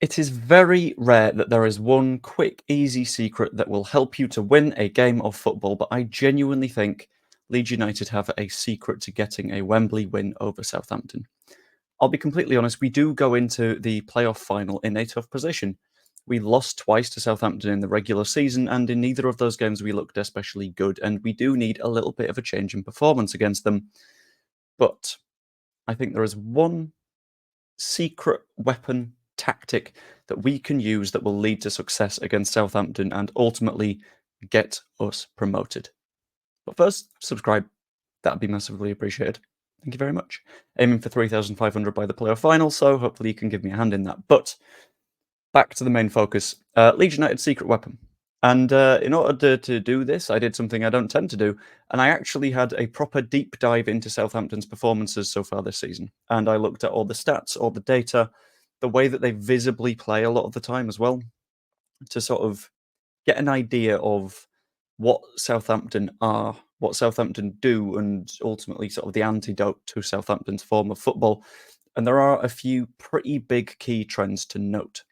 It is very rare that there is one quick, easy secret that will help you to win a game of football, but I genuinely think Leeds United have a secret to getting a Wembley win over Southampton. I'll be completely honest, we do go into the playoff final in a tough position. We lost twice to Southampton in the regular season, and in neither of those games we looked especially good, and we do need a little bit of a change in performance against them. But I think there is one secret weapon tactic that we can use that will lead to success against Southampton and ultimately get us promoted. But first, subscribe. That'd be massively appreciated. Thank you very much. Aiming for 3,500 by the playoff final, so hopefully you can give me a hand in that. But back to the main focus. Leeds United's secret weapon. And in order to do this, I did something I don't tend to do, and I actually had a proper deep dive into Southampton's performances so far this season. And I looked at all the stats, all the data, the way that they visibly play a lot of the time as well, to sort of get an idea of what Southampton are, what Southampton do, and ultimately sort of the antidote to Southampton's form of football. And there are a few pretty big key trends to note.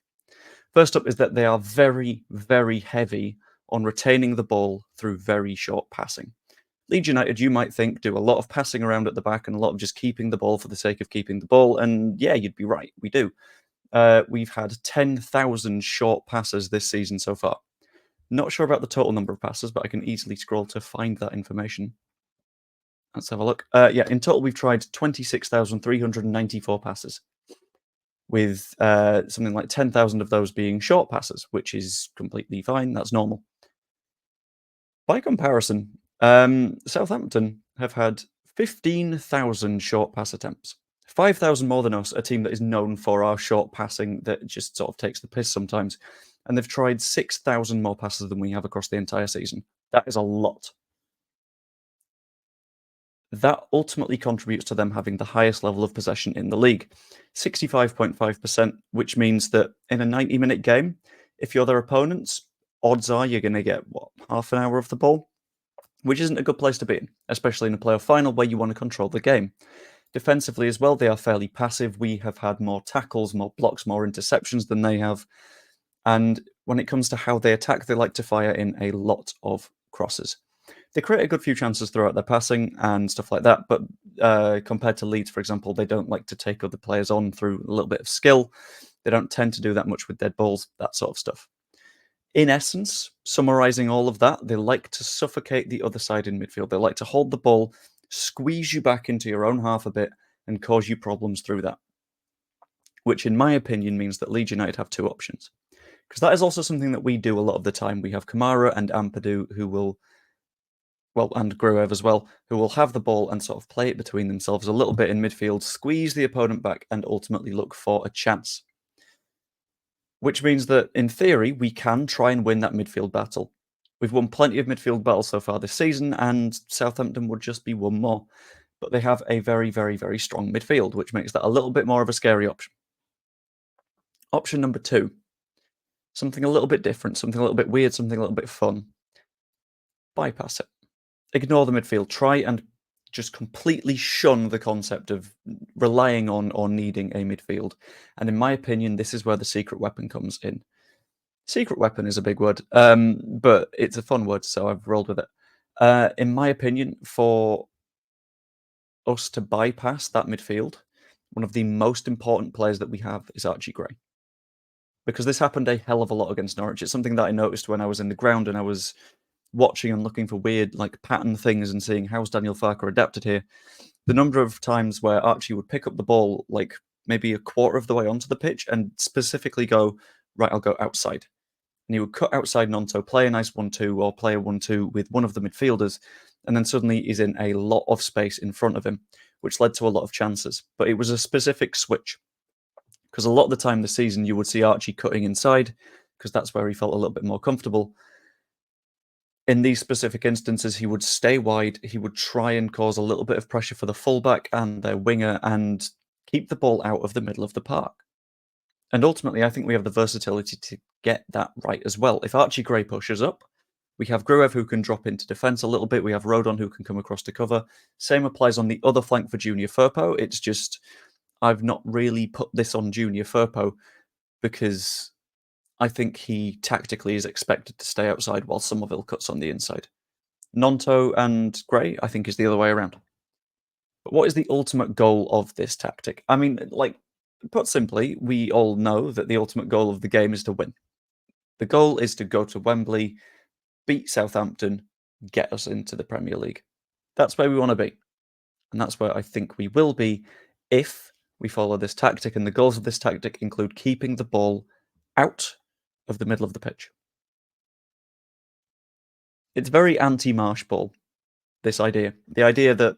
First up is that they are very, very heavy on retaining the ball through very short passing. Leeds United, you might think, do a lot of passing around at the back and a lot of just keeping the ball for the sake of keeping the ball. And yeah, you'd be right. We do. We've had 10,000 short passes this season so far. Not sure about the total number of passes, but I can easily scroll to find that information. Let's have a look. Yeah, in total, we've tried 26,394 passes, with something like 10,000 of those being short passes, which is completely fine. That's normal. By comparison, Southampton have had 15,000 short pass attempts. 5,000 more than us, a team that is known for our short passing that just sort of takes the piss sometimes. And they've tried 6,000 more passes than we have across the entire season. That is a lot. That ultimately contributes to them having the highest level of possession in the league, 65.5%, which means that in a 90-minute game, if you're their opponents, odds are you're going to get, half an hour of the ball, which isn't a good place to be in, especially in a playoff final where you want to control the game. Defensively as well, they are fairly passive. We have had more tackles, more blocks, more interceptions than they have. And when it comes to how they attack, they like to fire in a lot of crosses. They create a good few chances throughout their passing and stuff like that, but compared to Leeds, for example, they don't like to take other players on through a little bit of skill. They don't tend to do that much with dead balls, that sort of stuff. In essence, summarizing all of that, they like to suffocate the other side in midfield. They like to hold the ball, squeeze you back into your own half a bit, and cause you problems through that. Which, in my opinion, means that Leeds United have two options. Because that is also something that we do a lot of the time. We have Kamara and Ampadu who will, and Gruev as well, who will have the ball and sort of play it between themselves a little bit in midfield, squeeze the opponent back, and ultimately look for a chance. Which means that, in theory, we can try and win that midfield battle. We've won plenty of midfield battles so far this season, and Southampton would just be one more. But they have a very, very, very strong midfield, which makes that a little bit more of a scary option. Option number two, something a little bit different, something a little bit weird, something a little bit fun. Bypass it. Ignore the midfield. Try and just completely shun the concept of relying on or needing a midfield. And in my opinion, this is where the secret weapon comes in. Secret weapon is a big word, but it's a fun word, so I've rolled with it. In my opinion, for us to bypass that midfield, one of the most important players that we have is Archie Gray. Because this happened a hell of a lot against Norwich. It's something that I noticed when I was in the ground and I was watching and looking for weird pattern things and seeing how's Daniel Farke adapted here. The number of times where Archie would pick up the ball maybe a quarter of the way onto the pitch and specifically go, right, I'll go outside. And he would cut outside and onto, play a nice 1-2 or play a 1-2 with one of the midfielders, and then suddenly he's in a lot of space in front of him, which led to a lot of chances. But it was a specific switch, because a lot of the time this season you would see Archie cutting inside, because that's where he felt a little bit more comfortable. In these specific instances, he would stay wide, he would try and cause a little bit of pressure for the fullback and their winger and keep the ball out of the middle of the park. And ultimately, I think we have the versatility to get that right as well. If Archie Gray pushes up, we have Gruev who can drop into defence a little bit. We have Rodon who can come across to cover. Same applies on the other flank for Junior Firpo. It's just, I've not really put this on Junior Firpo because I think he tactically is expected to stay outside while Somerville cuts on the inside. Nonto and Gray, I think, is the other way around. But what is the ultimate goal of this tactic? I mean, like, put simply, we all know that the ultimate goal of the game is to win. The goal is to go to Wembley, beat Southampton, get us into the Premier League. That's where we want to be. And that's where I think we will be if we follow this tactic. And the goals of this tactic include keeping the ball out of the middle of the pitch. It's very anti-Marsh ball, this idea. The idea that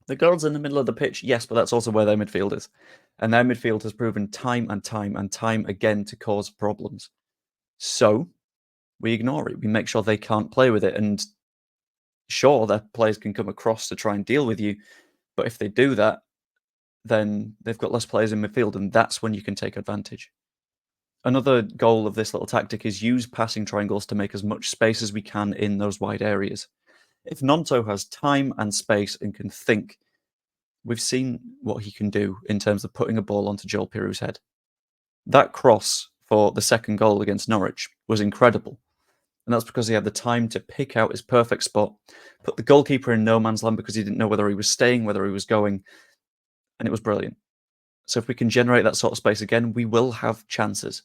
the goal's in the middle of the pitch, yes, but that's also where their midfield is. And their midfield has proven time and time and time again to cause problems. So we ignore it. We make sure they can't play with it. And sure, their players can come across to try and deal with you. But if they do that, then they've got less players in midfield, and that's when you can take advantage. Another goal of this little tactic is use passing triangles to make as much space as we can in those wide areas. If Nonto has time and space and can think, we've seen what he can do in terms of putting a ball onto Joel Pirou's head. That cross for the second goal against Norwich was incredible. And that's because he had the time to pick out his perfect spot, put the goalkeeper in no man's land because he didn't know whether he was staying, whether he was going, and it was brilliant. So if we can generate that sort of space again, we will have chances.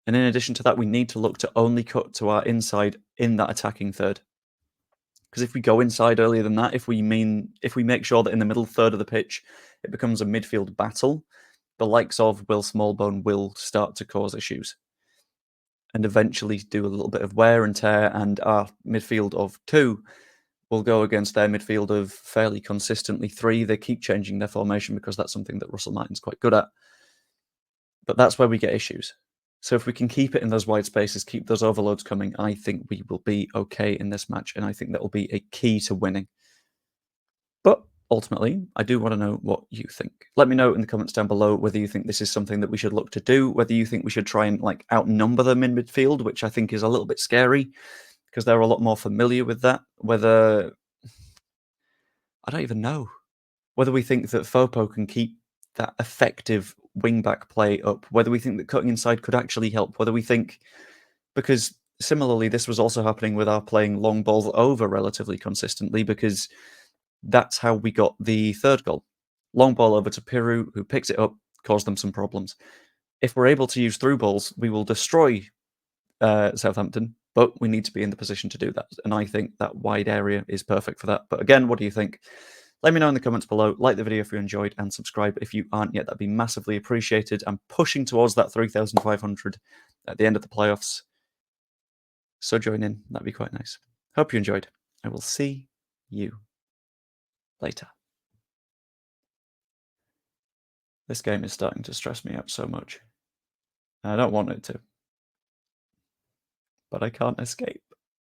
And in addition to that, we need to look to only cut to our inside in that attacking third. Because if we go inside earlier than that, if we make sure that in the middle third of the pitch it becomes a midfield battle, the likes of Will Smallbone will start to cause issues. And eventually do a little bit of wear and tear, and our midfield of 2 will go against their midfield of fairly consistently 3. They keep changing their formation because that's something that Russell Martin's quite good at. But that's where we get issues. So if we can keep it in those wide spaces, keep those overloads coming, I think we will be okay in this match, and I think that will be a key to winning. But ultimately, I do want to know what you think. Let me know in the comments down below whether you think this is something that we should look to do, whether you think we should try and like outnumber them in midfield, which I think is a little bit scary because they're a lot more familiar with that. Whether I don't even know whether we think that Fopo can keep that effective wing-back play up, whether we think that cutting inside could actually help, whether we think, because similarly, this was also happening with our playing long balls over relatively consistently, because that's how we got the third goal. Long ball over to Pirou, who picks it up, caused them some problems. If we're able to use through balls, we will destroy Southampton, but we need to be in the position to do that. And I think that wide area is perfect for that. But again, what do you think? Let me know in the comments below. Like the video if you enjoyed, and subscribe if you aren't yet. That'd be massively appreciated. I'm pushing towards that 3,500 at the end of the playoffs. So join in. That'd be quite nice. Hope you enjoyed. I will see you later. This game is starting to stress me out so much. I don't want it to, but I can't escape.